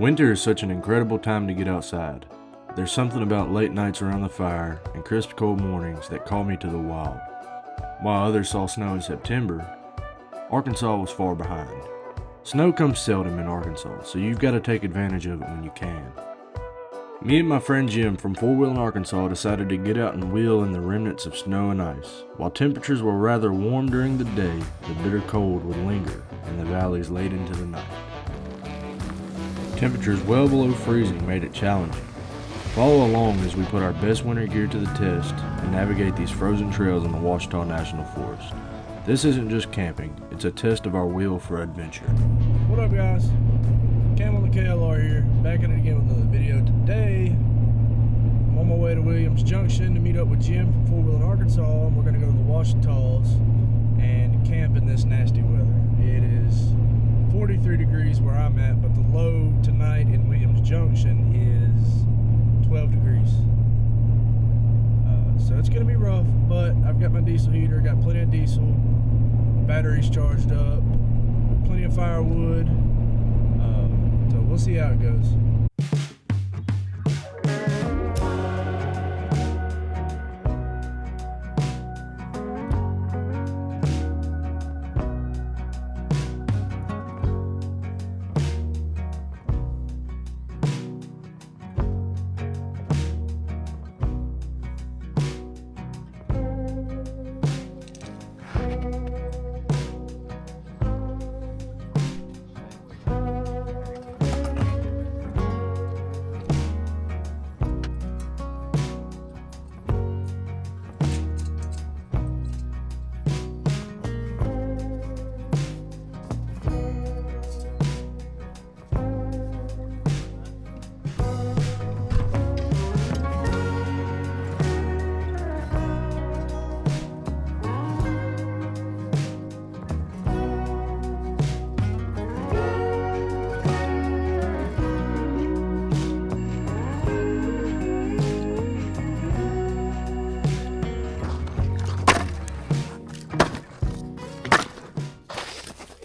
Winter is such an incredible time to get outside. There's something about late nights around the fire and crisp cold mornings that call me to the wild. While others saw snow in September, Arkansas was far behind. Snow comes seldom in Arkansas, so you've got to take advantage of it when you can. Me and my friend Jim from Four Wheeling, Arkansas decided to get out and wheel in the remnants of snow and ice. While temperatures were rather warm during the day, the bitter cold would linger in the valleys late into the night. Temperatures well below freezing made it challenging. Follow along as we put our best winter gear to the test and navigate these frozen trails in the Ouchita National Forest. This isn't just camping, it's a test of our will for adventure. What up, guys? Cam on the KLR here, back at it again with another video. Today, I'm on my way to Williams Junction to meet up with Jim from Four Wheeling, Arkansas, and we're going to go to the Ouchitas and camp in this nasty weather. It is 43 degrees where I'm at, but the low tonight in Williams Junction is 12 degrees. So it's going to be rough, but I've got my diesel heater, got plenty of diesel, batteries charged up, plenty of firewood. So we'll see how it goes.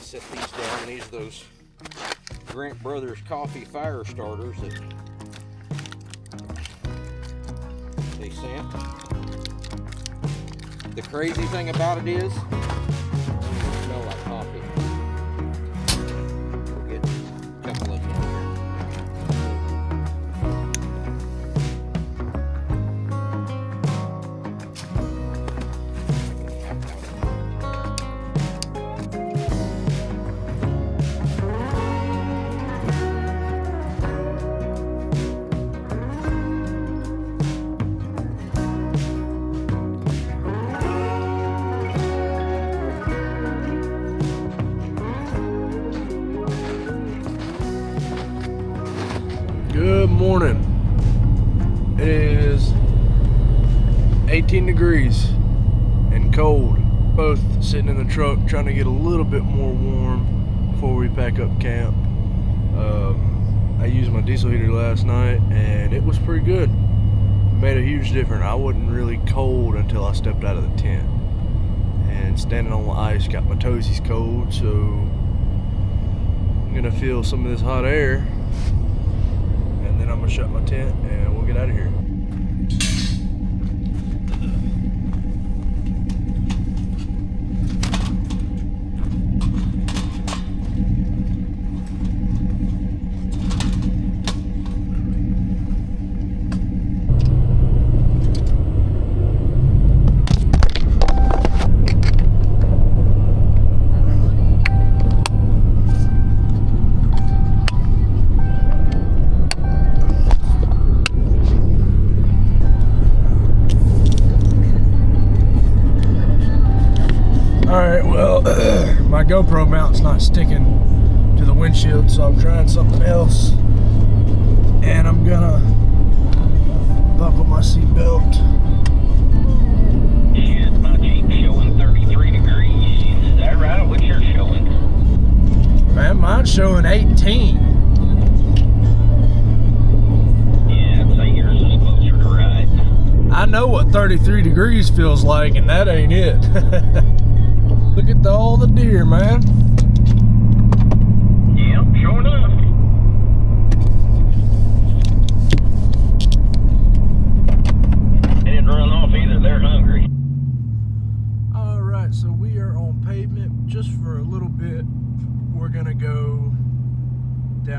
Set these down. These are those Grant Brothers coffee fire starters that they sent. The crazy thing about it is, they smell like coffee. We'll get a couple of them here. Good morning. It is 18 degrees and cold. Both sitting in the truck trying to get a little bit more warm before we pack up camp. I used my diesel heater last night and it was pretty good. It made a huge difference. I wasn't really cold until I stepped out of the tent. And standing on the ice got my toesies cold, so I'm gonna feel some of this hot air. Then I'm gonna shut my tent and we'll get out of here. Alright, well, my GoPro mount's not sticking to the windshield, so I'm trying something else. And I'm gonna buckle my seatbelt. Shit, my Jeep's showing 33 degrees. Is that right? What's yours showing? Man, mine's showing 18. Yeah, I'd say yours is closer to right. I know what 33 degrees feels like, and that ain't it. Look at all the deer, man. Yep, sure enough.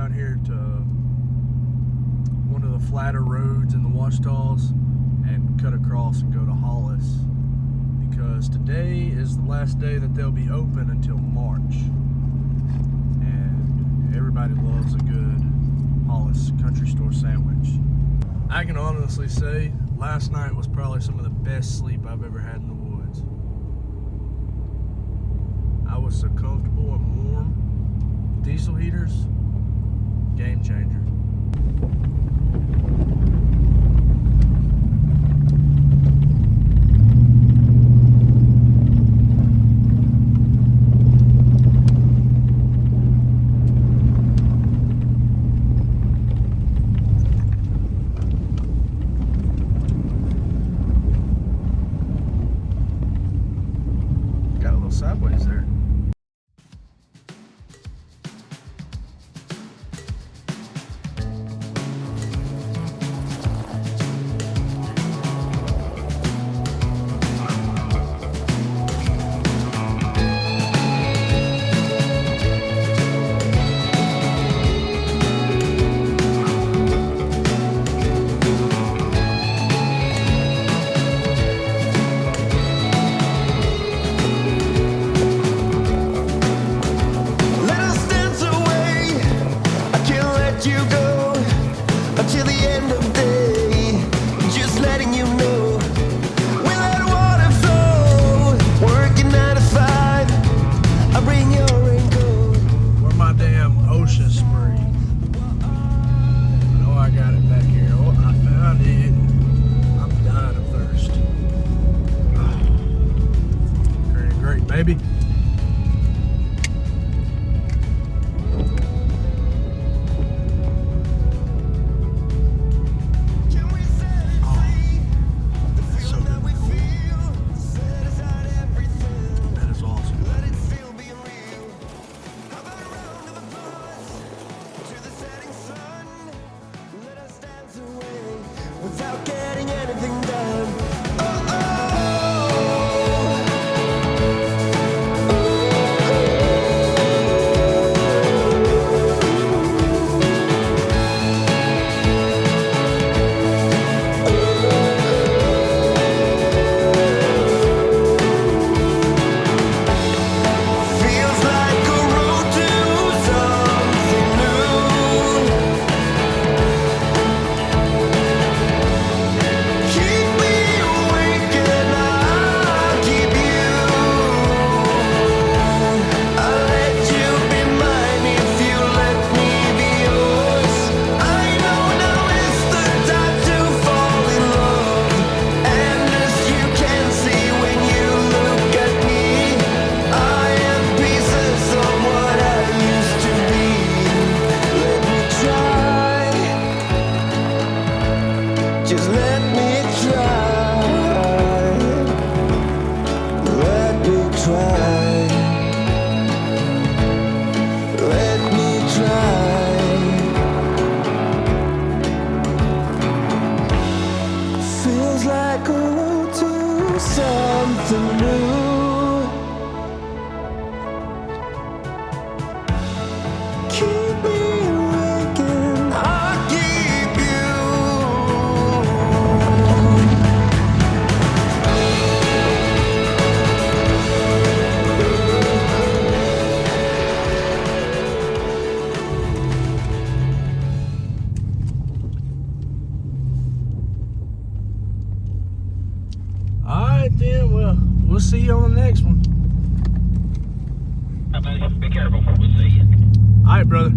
down here to one of the flatter roads in the Ouchitas and cut across and go to Hollis, because today is the last day that they'll be open until March, and everybody loves a good Hollis country store sandwich. I can honestly say last night was probably some of the best sleep I've ever had in the woods. I was so comfortable and warm. Diesel heaters, game changer. Got a little sideways there. Baby. Without getting anything done. Just let me try. Let me try. Let me try. Feels like a road to something new. Keep me waking. I'll keep you. Alright then, well, we'll see you on the next one. Hi, buddy. Be careful. We'll see you. Alright, brother.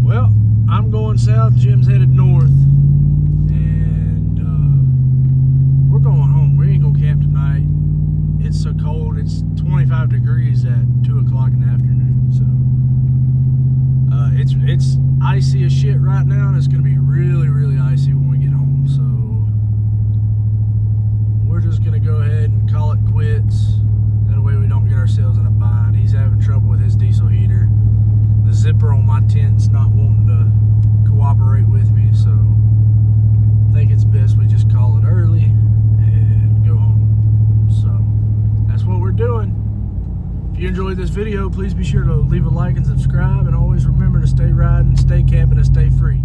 Well, I'm going south, Jim's headed north, and we're going home. We ain't gonna camp tonight. It's so cold. It's 25 degrees at 2 o'clock in the afternoon, so it's icy as shit right now, and it's gonna be really, really icy when we get home, so we're just gonna go ahead and call it quits. That way we don't get ourselves in a bind. He's having trouble with his diesel heater. The zipper on my tent's not wanting to cooperate with me, so I think it's best we just call it early and go home. So that's what we're doing. If If you enjoyed this video, please be sure to leave a like and subscribe, and always remember to stay riding, stay camping, and stay free.